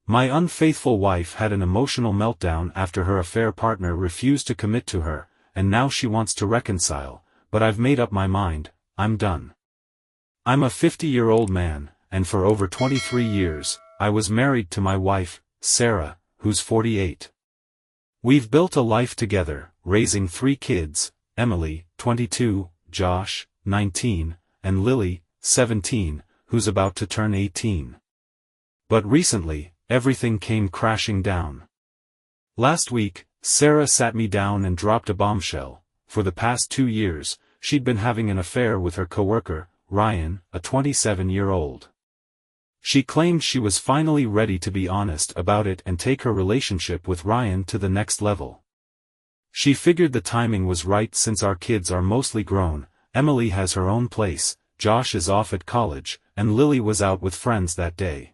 My unfaithful wife had an emotional meltdown after her affair partner refused to commit to her, and now she wants to reconcile, but I've made up my mind, I'm done. I'm a 50-year-old man, and for over 23 years, I was married to my wife, Sarah, who's 48. We've built a life together, raising 3 kids, Emily, 22, Josh, 19, and Lily, 17, who's about to turn 18. But recently, everything came crashing down. Last week, Sarah sat me down and dropped a bombshell. For the past 2 years, she'd been having an affair with her coworker, Ryan, a 27-year-old. She claimed she was finally ready to be honest about it and take her relationship with Ryan to the next level. She figured the timing was right since our kids are mostly grown, Emily has her own place, Josh is off at college, and Lily was out with friends that day.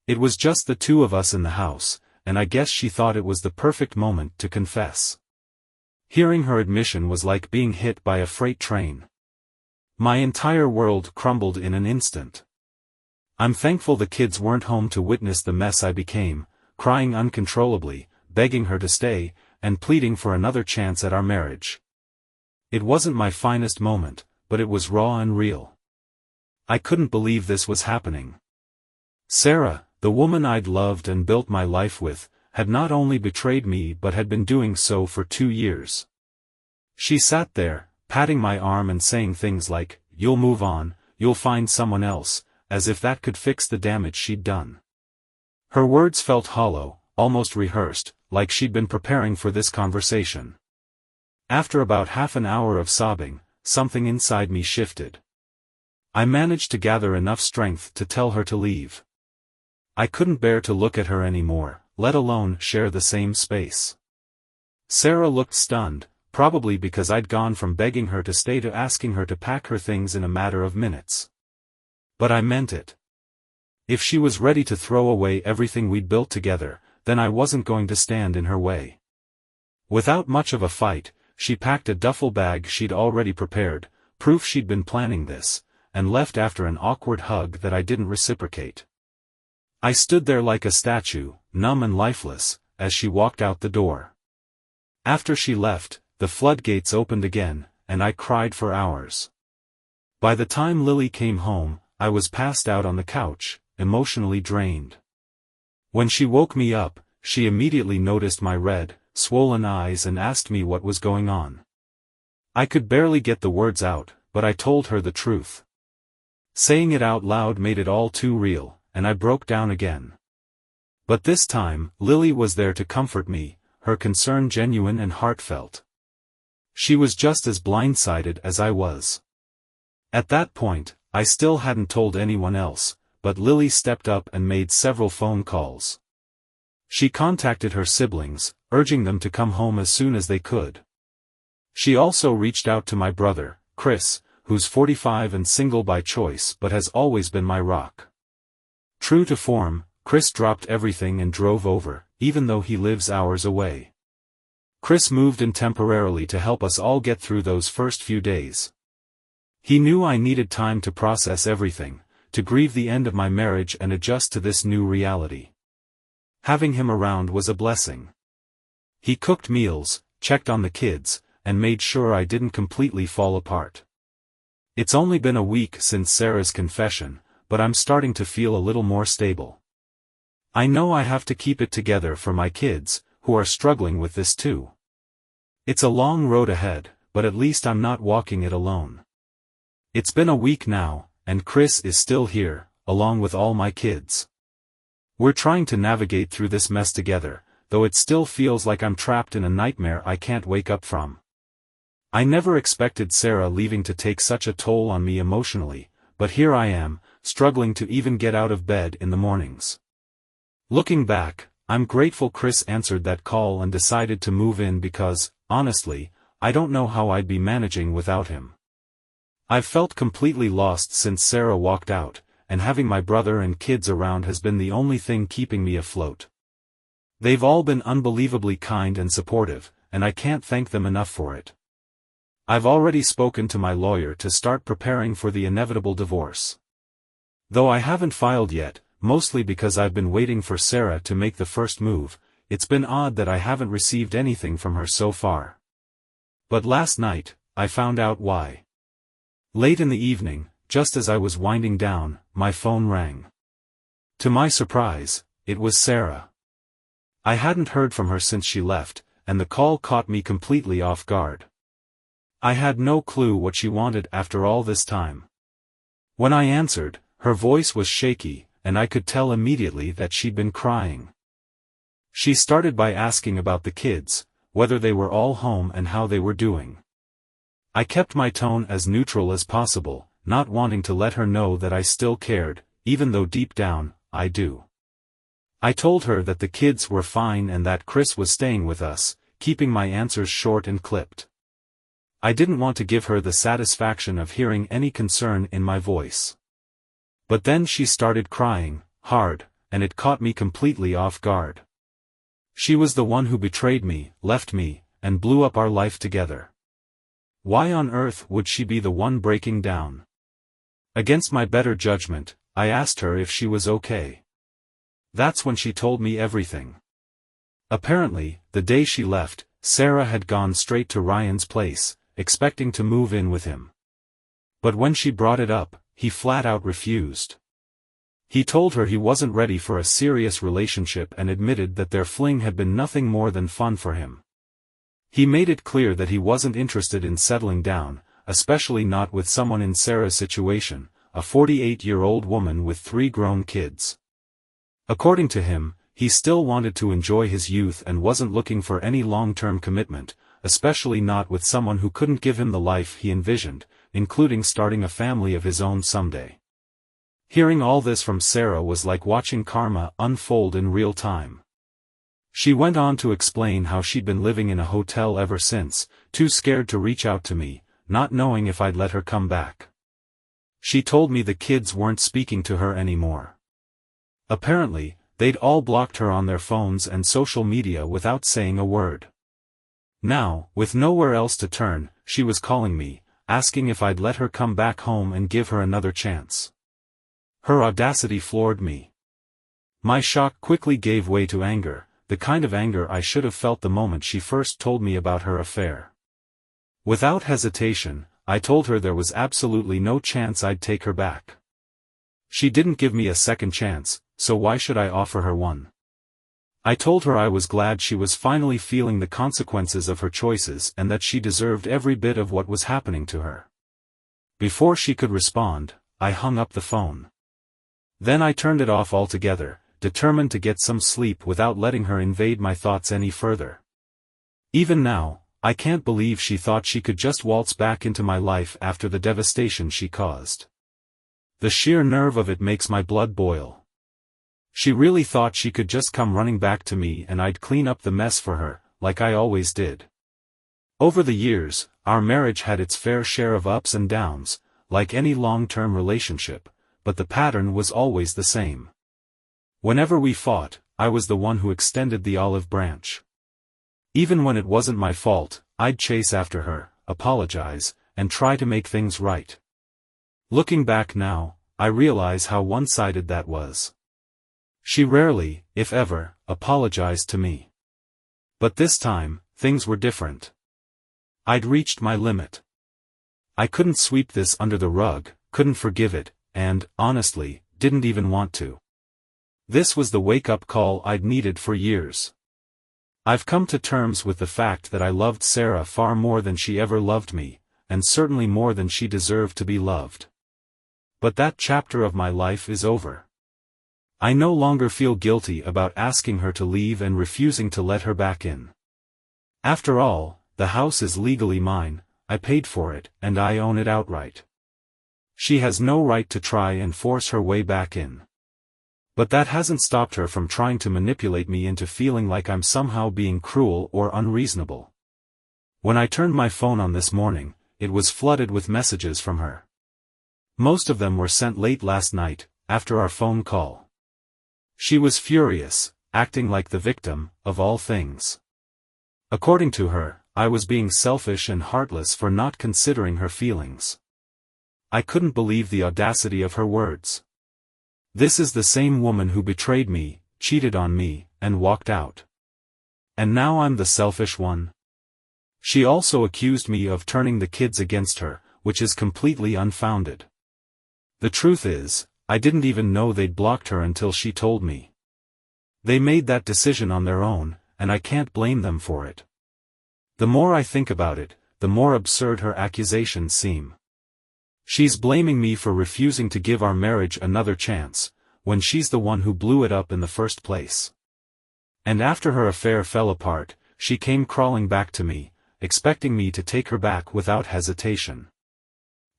It was just the 2 of us in the house, and I guess she thought it was the perfect moment to confess. Hearing her admission was like being hit by a freight train. My entire world crumbled in an instant. I'm thankful the kids weren't home to witness the mess I became, crying uncontrollably, begging her to stay, and pleading for another chance at our marriage. It wasn't my finest moment, but it was raw and real. I couldn't believe this was happening. Sarah, the woman I'd loved and built my life with, had not only betrayed me but had been doing so for 2 years. She sat there, patting my arm and saying things like, "You'll move on, you'll find someone else," as if that could fix the damage she'd done. Her words felt hollow, almost rehearsed, like she'd been preparing for this conversation. After about half an hour of sobbing, something inside me shifted. I managed to gather enough strength to tell her to leave. I couldn't bear to look at her anymore, let alone share the same space. Sarah looked stunned, probably because I'd gone from begging her to stay to asking her to pack her things in a matter of minutes. But I meant it. If she was ready to throw away everything we'd built together, then I wasn't going to stand in her way. Without much of a fight, she packed a duffel bag she'd already prepared, proof she'd been planning this, and left after an awkward hug that I didn't reciprocate. I stood there like a statue, numb and lifeless, as she walked out the door. After she left, the floodgates opened again, and I cried for hours. By the time Lily came home, I was passed out on the couch, emotionally drained. When she woke me up, she immediately noticed my red, swollen eyes and asked me what was going on. I could barely get the words out, but I told her the truth. Saying it out loud made it all too real, and I broke down again. But this time, Lily was there to comfort me, her concern genuine and heartfelt. She was just as blindsided as I was. At that point, I still hadn't told anyone else, but Lily stepped up and made several phone calls. She contacted her siblings, urging them to come home as soon as they could. She also reached out to my brother, Chris, who's 45 and single by choice but has always been my rock. True to form, Chris dropped everything and drove over, even though he lives hours away. Chris moved in temporarily to help us all get through those first few days. He knew I needed time to process everything, to grieve the end of my marriage and adjust to this new reality. Having him around was a blessing. He cooked meals, checked on the kids, and made sure I didn't completely fall apart. It's only been a week since Sarah's confession, but I'm starting to feel a little more stable. I know I have to keep it together for my kids, who are struggling with this too. It's a long road ahead, but at least I'm not walking it alone. It's been a week now, and Chris is still here, along with all my kids. We're trying to navigate through this mess together, though it still feels like I'm trapped in a nightmare I can't wake up from. I never expected Sarah leaving to take such a toll on me emotionally, but here I am, struggling to even get out of bed in the mornings. Looking back, I'm grateful Chris answered that call and decided to move in because, honestly, I don't know how I'd be managing without him. I've felt completely lost since Sarah walked out, and having my brother and kids around has been the only thing keeping me afloat. They've all been unbelievably kind and supportive, and I can't thank them enough for it. I've already spoken to my lawyer to start preparing for the inevitable divorce. Though I haven't filed yet, mostly because I've been waiting for Sarah to make the first move. It's been odd that I haven't received anything from her so far. But last night, I found out why. Late in the evening, just as I was winding down, my phone rang. To my surprise, it was Sarah. I hadn't heard from her since she left, and the call caught me completely off guard. I had no clue what she wanted after all this time. When I answered, her voice was shaky, and I could tell immediately that she'd been crying. She started by asking about the kids, whether they were all home and how they were doing. I kept my tone as neutral as possible, not wanting to let her know that I still cared, even though deep down, I do. I told her that the kids were fine and that Chris was staying with us, keeping my answers short and clipped. I didn't want to give her the satisfaction of hearing any concern in my voice. But then she started crying, hard, and it caught me completely off guard. She was the one who betrayed me, left me, and blew up our life together. Why on earth would she be the one breaking down? Against my better judgment, I asked her if she was okay. That's when she told me everything. Apparently, the day she left, Sarah had gone straight to Ryan's place, expecting to move in with him. But when she brought it up, he flat out refused. He told her he wasn't ready for a serious relationship and admitted that their fling had been nothing more than fun for him. He made it clear that he wasn't interested in settling down, especially not with someone in Sarah's situation, a 48-year-old woman with 3 grown kids. According to him, he still wanted to enjoy his youth and wasn't looking for any long-term commitment, especially not with someone who couldn't give him the life he envisioned, including starting a family of his own someday. Hearing all this from Sarah was like watching karma unfold in real time. She went on to explain how she'd been living in a hotel ever since, too scared to reach out to me, not knowing if I'd let her come back. She told me the kids weren't speaking to her anymore. Apparently, they'd all blocked her on their phones and social media without saying a word. Now, with nowhere else to turn, she was calling me, asking if I'd let her come back home and give her another chance. Her audacity floored me. My shock quickly gave way to anger, the kind of anger I should have felt the moment she first told me about her affair. Without hesitation, I told her there was absolutely no chance I'd take her back. She didn't give me a second chance, so why should I offer her one? I told her I was glad she was finally feeling the consequences of her choices and that she deserved every bit of what was happening to her. Before she could respond, I hung up the phone. Then I turned it off altogether, determined to get some sleep without letting her invade my thoughts any further. Even now, I can't believe she thought she could just waltz back into my life after the devastation she caused. The sheer nerve of it makes my blood boil. She really thought she could just come running back to me and I'd clean up the mess for her, like I always did. Over the years, our marriage had its fair share of ups and downs, like any long-term relationship, but the pattern was always the same. Whenever we fought, I was the one who extended the olive branch. Even when it wasn't my fault, I'd chase after her, apologize, and try to make things right. Looking back now, I realize how one-sided that was. She rarely, if ever, apologized to me. But this time, things were different. I'd reached my limit. I couldn't sweep this under the rug, couldn't forgive it, and, honestly, didn't even want to. This was the wake-up call I'd needed for years. I've come to terms with the fact that I loved Sarah far more than she ever loved me, and certainly more than she deserved to be loved. But that chapter of my life is over. I no longer feel guilty about asking her to leave and refusing to let her back in. After all, the house is legally mine, I paid for it, and I own it outright. She has no right to try and force her way back in. But that hasn't stopped her from trying to manipulate me into feeling like I'm somehow being cruel or unreasonable. When I turned my phone on this morning, it was flooded with messages from her. Most of them were sent late last night, after our phone call. She was furious, acting like the victim, of all things. According to her, I was being selfish and heartless for not considering her feelings. I couldn't believe the audacity of her words. This is the same woman who betrayed me, cheated on me, and walked out. And now I'm the selfish one? She also accused me of turning the kids against her, which is completely unfounded. The truth is, I didn't even know they'd blocked her until she told me. They made that decision on their own, and I can't blame them for it. The more I think about it, the more absurd her accusations seem. She's blaming me for refusing to give our marriage another chance, when she's the one who blew it up in the first place. And after her affair fell apart, she came crawling back to me, expecting me to take her back without hesitation.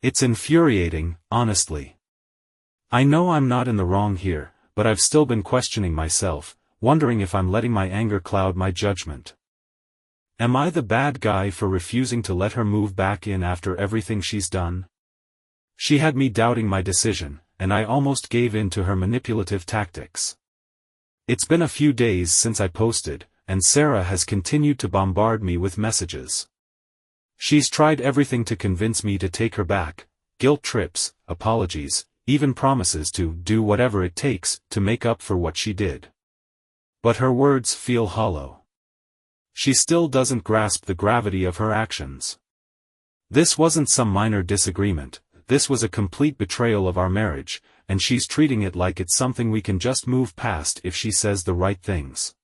It's infuriating, honestly. I know I'm not in the wrong here, but I've still been questioning myself, wondering if I'm letting my anger cloud my judgment. Am I the bad guy for refusing to let her move back in after everything she's done? She had me doubting my decision, and I almost gave in to her manipulative tactics. It's been a few days since I posted, and Sarah has continued to bombard me with messages. She's tried everything to convince me to take her back: guilt trips, apologies, even promises to do whatever it takes to make up for what she did. But her words feel hollow. She still doesn't grasp the gravity of her actions. This wasn't some minor disagreement, this was a complete betrayal of our marriage, and she's treating it like it's something we can just move past if she says the right things.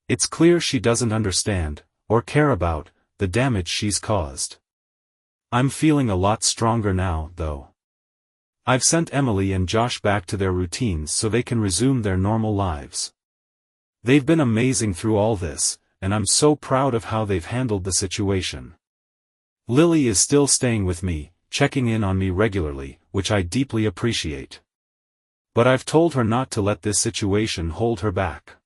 It's clear she doesn't understand, or care about, the damage she's caused. I'm feeling a lot stronger now, though. I've sent Emily and Josh back to their routines so they can resume their normal lives. They've been amazing through all this, and I'm so proud of how they've handled the situation. Lily is still staying with me, checking in on me regularly, which I deeply appreciate. But I've told her not to let this situation hold her back.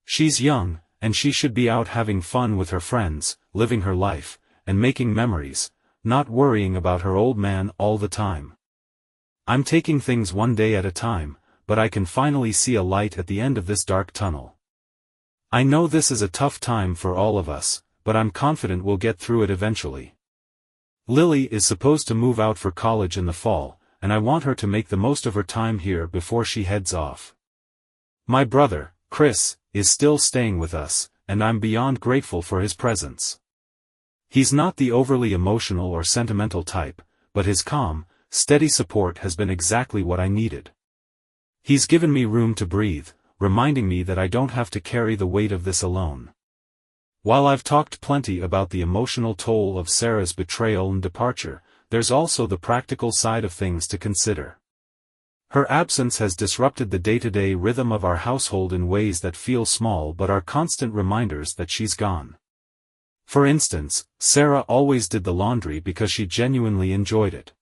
She's young, and she should be out having fun with her friends, living her life, and making memories, not worrying about her old man all the time. I'm taking things one day at a time, but I can finally see a light at the end of this dark tunnel. I know this is a tough time for all of us, but I'm confident we'll get through it eventually. Lily is supposed to move out for college in the fall, and I want her to make the most of her time here before she heads off. My brother, Chris, is still staying with us, and I'm beyond grateful for his presence. He's not the overly emotional or sentimental type, but his calm, steady support has been exactly what I needed. He's given me room to breathe, reminding me that I don't have to carry the weight of this alone. While I've talked plenty about the emotional toll of Sarah's betrayal and departure, there's also the practical side of things to consider. Her absence has disrupted the day-to-day rhythm of our household in ways that feel small but are constant reminders that she's gone. For instance, Sarah always did the laundry because she genuinely enjoyed it.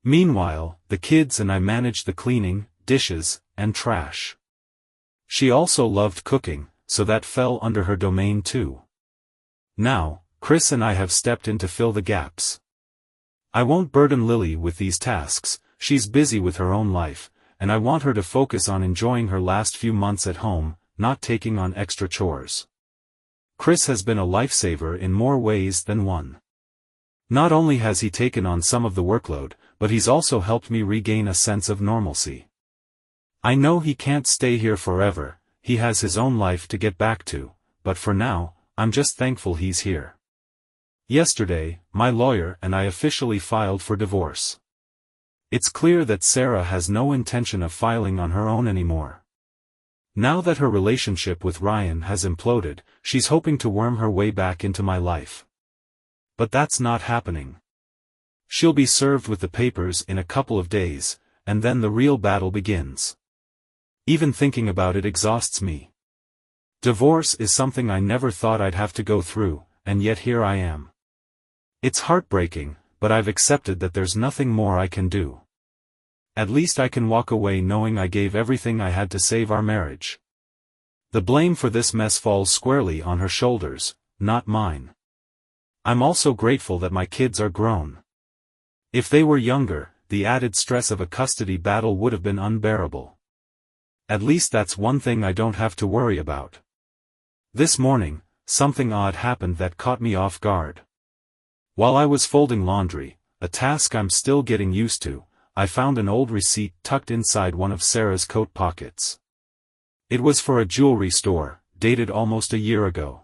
Meanwhile, the kids and I managed the cleaning, dishes, and trash. She also loved cooking, so that fell under her domain too. Now, Chris and I have stepped in to fill the gaps. I won't burden Lily with these tasks, she's busy with her own life, and I want her to focus on enjoying her last few months at home, not taking on extra chores. Chris has been a lifesaver in more ways than one. Not only has he taken on some of the workload, but he's also helped me regain a sense of normalcy. I know he can't stay here forever, he has his own life to get back to, but for now, I'm just thankful he's here. Yesterday, my lawyer and I officially filed for divorce. It's clear that Sarah has no intention of filing on her own anymore. Now that her relationship with Ryan has imploded, she's hoping to worm her way back into my life. But that's not happening. She'll be served with the papers in a couple of days, and then the real battle begins. Even thinking about it exhausts me. Divorce is something I never thought I'd have to go through, and yet here I am. It's heartbreaking, but I've accepted that there's nothing more I can do. At least I can walk away knowing I gave everything I had to save our marriage. The blame for this mess falls squarely on her shoulders, not mine. I'm also grateful that my kids are grown. If they were younger, the added stress of a custody battle would have been unbearable. At least that's one thing I don't have to worry about. This morning, something odd happened that caught me off guard. While I was folding laundry, a task I'm still getting used to, I found an old receipt tucked inside one of Sarah's coat pockets. It was for a jewelry store, dated almost a year ago.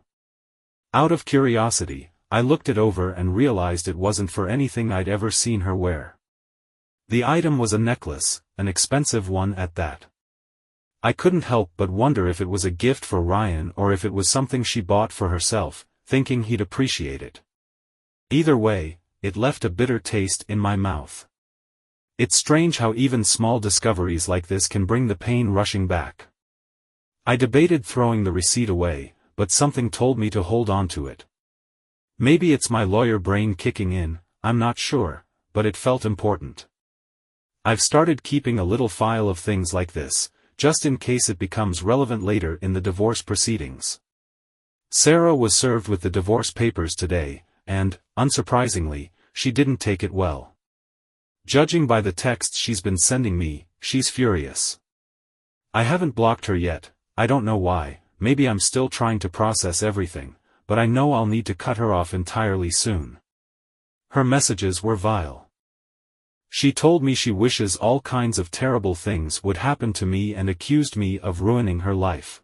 Out of curiosity, I looked it over and realized it wasn't for anything I'd ever seen her wear. The item was a necklace, an expensive one at that. I couldn't help but wonder if it was a gift for Ryan or if it was something she bought for herself, thinking he'd appreciate it. Either way, it left a bitter taste in my mouth. It's strange how even small discoveries like this can bring the pain rushing back. I debated throwing the receipt away, but something told me to hold on to it. Maybe it's my lawyer brain kicking in, I'm not sure, but it felt important. I've started keeping a little file of things like this, just in case it becomes relevant later in the divorce proceedings. Sarah was served with the divorce papers today, and, unsurprisingly, she didn't take it well. Judging by the texts she's been sending me, she's furious. I haven't blocked her yet, I don't know why, maybe I'm still trying to process everything, but I know I'll need to cut her off entirely soon. Her messages were vile. She told me she wishes all kinds of terrible things would happen to me and accused me of ruining her life.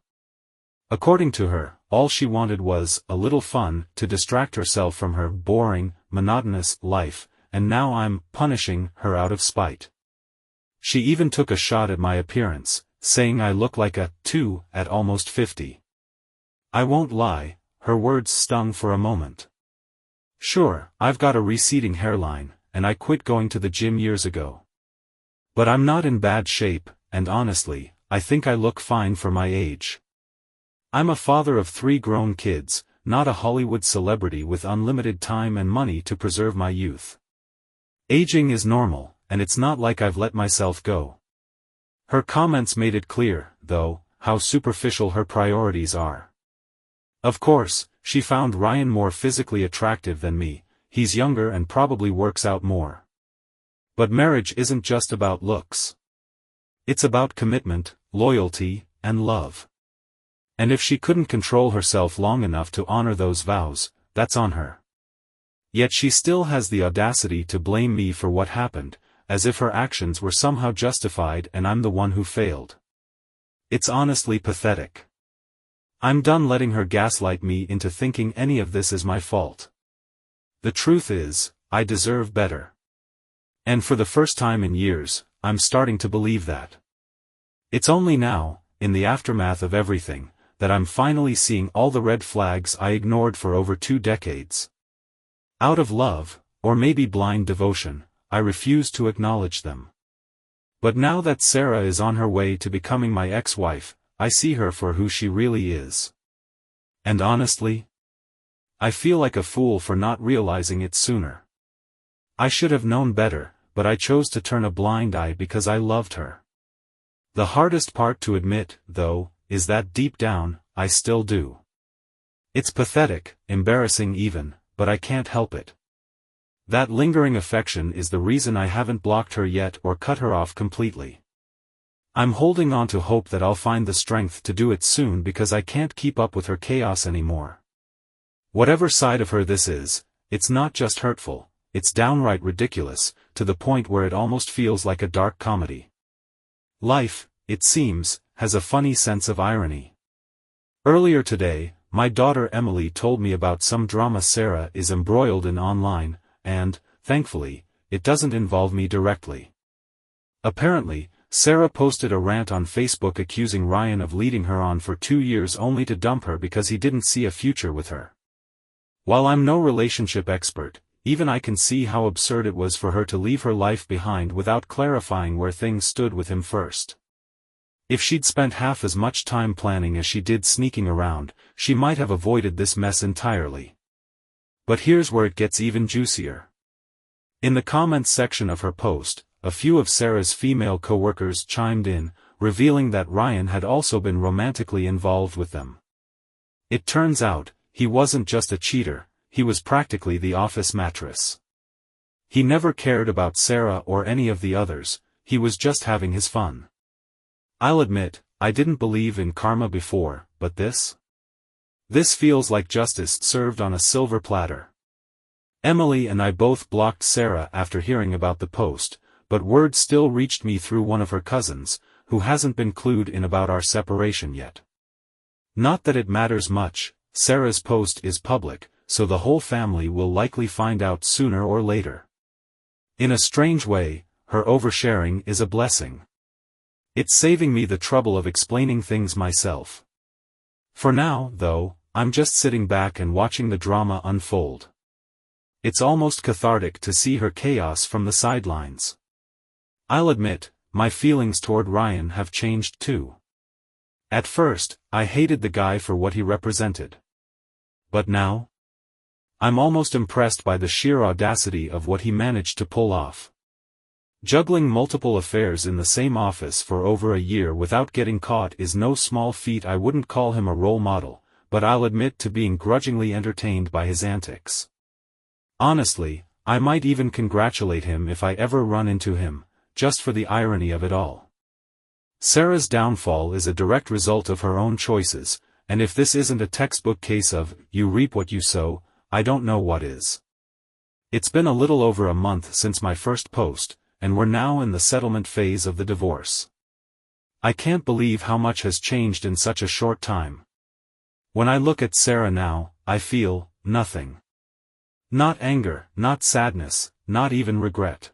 According to her, all she wanted was a little fun to distract herself from her boring, monotonous life, and now I'm punishing her out of spite. She even took a shot at my appearance, saying I look like a 2 at almost 50. I won't lie, her words stung for a moment. Sure, I've got a receding hairline, and I quit going to the gym years ago. But I'm not in bad shape, and honestly, I think I look fine for my age. I'm a father of 3 grown kids, not a Hollywood celebrity with unlimited time and money to preserve my youth. Aging is normal, and it's not like I've let myself go. Her comments made it clear, though, how superficial her priorities are. Of course, she found Ryan more physically attractive than me, he's younger and probably works out more. But marriage isn't just about looks. It's about commitment, loyalty, and love. And if she couldn't control herself long enough to honor those vows, that's on her. Yet she still has the audacity to blame me for what happened, as if her actions were somehow justified and I'm the one who failed. It's honestly pathetic. I'm done letting her gaslight me into thinking any of this is my fault. The truth is, I deserve better. And for the first time in years, I'm starting to believe that. It's only now, in the aftermath of everything, that I'm finally seeing all the red flags I ignored for over 2 decades. Out of love, or maybe blind devotion, I refuse to acknowledge them. But now that Sarah is on her way to becoming my ex-wife, I see her for who she really is. And honestly, I feel like a fool for not realizing it sooner. I should have known better, but I chose to turn a blind eye because I loved her. The hardest part to admit, though, is that deep down, I still do. It's pathetic, embarrassing even, but I can't help it. That lingering affection is the reason I haven't blocked her yet or cut her off completely. I'm holding on to hope that I'll find the strength to do it soon because I can't keep up with her chaos anymore. Whatever side of her this is, it's not just hurtful, it's downright ridiculous, to the point where it almost feels like a dark comedy. Life, it seems, has a funny sense of irony. Earlier today, my daughter Emily told me about some drama Sarah is embroiled in online, and, thankfully, it doesn't involve me directly. Apparently, Sarah posted a rant on Facebook accusing Ryan of leading her on for 2 years only to dump her because he didn't see a future with her. While I'm no relationship expert, even I can see how absurd it was for her to leave her life behind without clarifying where things stood with him first. If she'd spent half as much time planning as she did sneaking around, she might have avoided this mess entirely. But here's where it gets even juicier. In the comments section of her post, a few of Sarah's female co-workers chimed in, revealing that Ryan had also been romantically involved with them. It turns out, he wasn't just a cheater, he was practically the office mattress. He never cared about Sarah or any of the others, he was just having his fun. I'll admit, I didn't believe in karma before, but this? This feels like justice served on a silver platter. Emily and I both blocked Sarah after hearing about the post, but word still reached me through one of her cousins, who hasn't been clued in about our separation yet. Not that it matters much, Sarah's post is public, so the whole family will likely find out sooner or later. In a strange way, her oversharing is a blessing. It's saving me the trouble of explaining things myself. For now, though, I'm just sitting back and watching the drama unfold. It's almost cathartic to see her chaos from the sidelines. I'll admit, my feelings toward Ryan have changed too. At first, I hated the guy for what he represented. But now? I'm almost impressed by the sheer audacity of what he managed to pull off. Juggling multiple affairs in the same office for over a year without getting caught is no small feat. I wouldn't call him a role model, but I'll admit to being grudgingly entertained by his antics. Honestly, I might even congratulate him if I ever run into him, just for the irony of it all. Sarah's downfall is a direct result of her own choices, and if this isn't a textbook case of, you reap what you sow, I don't know what is. It's been a little over a month since my first post, and we're now in the settlement phase of the divorce. I can't believe how much has changed in such a short time. When I look at Sarah now, I feel nothing. Not anger, not sadness, not even regret.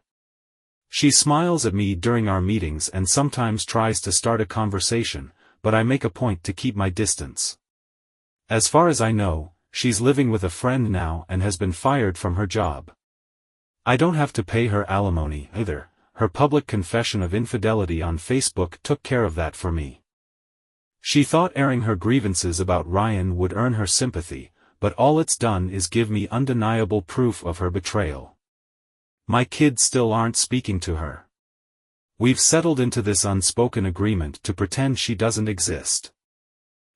She smiles at me during our meetings and sometimes tries to start a conversation, but I make a point to keep my distance. As far as I know, she's living with a friend now and has been fired from her job. I don't have to pay her alimony either. Her public confession of infidelity on Facebook took care of that for me. She thought airing her grievances about Ryan would earn her sympathy, but all it's done is give me undeniable proof of her betrayal. My kids still aren't speaking to her. We've settled into this unspoken agreement to pretend she doesn't exist.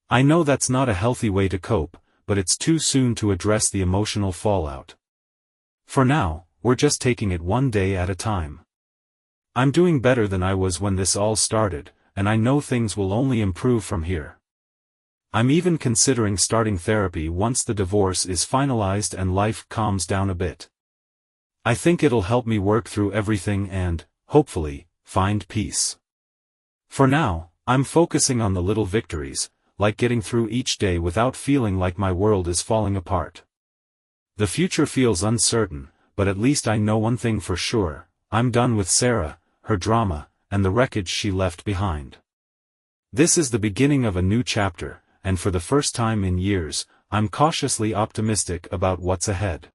I know that's not a healthy way to cope, but it's too soon to address the emotional fallout. For now, we're just taking it one day at a time. I'm doing better than I was when this all started, and I know things will only improve from here. I'm even considering starting therapy once the divorce is finalized and life calms down a bit. I think it'll help me work through everything and, hopefully, find peace. For now, I'm focusing on the little victories, like getting through each day without feeling like my world is falling apart. The future feels uncertain, but at least I know one thing for sure: I'm done with Sarah, her drama, and the wreckage she left behind. This is the beginning of a new chapter, and for the first time in years, I'm cautiously optimistic about what's ahead.